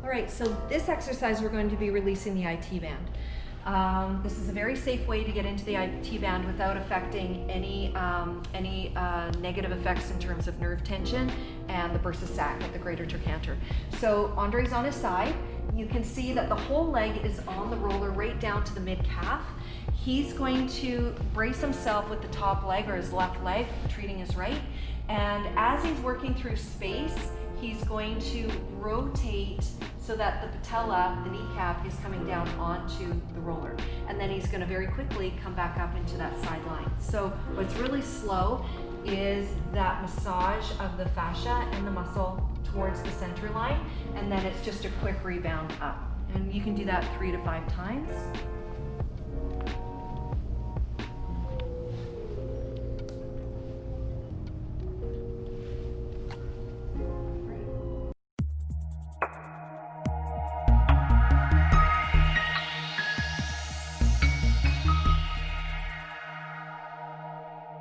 All right, so this exercise we're going to be releasing the ITband. This is a very safe way to get into the ITband without affecting any negative effects in terms of nerve tension and the bursa sac at the greater trochanter. So Andre's on his side. You can see that the whole leg is on the roller right down to the mid-calf. He's going to brace himself with the top leg or his left leg, treating his right. And as he's working through space, he's going to rotate so that the patella, the kneecap, is coming down onto the roller. And then he's gonna very quickly come back up into that side line. So what's really slow is that massage of the fascia and the muscle towards the center line, and then it's just a quick rebound up. And you can do that 3 to 5 times.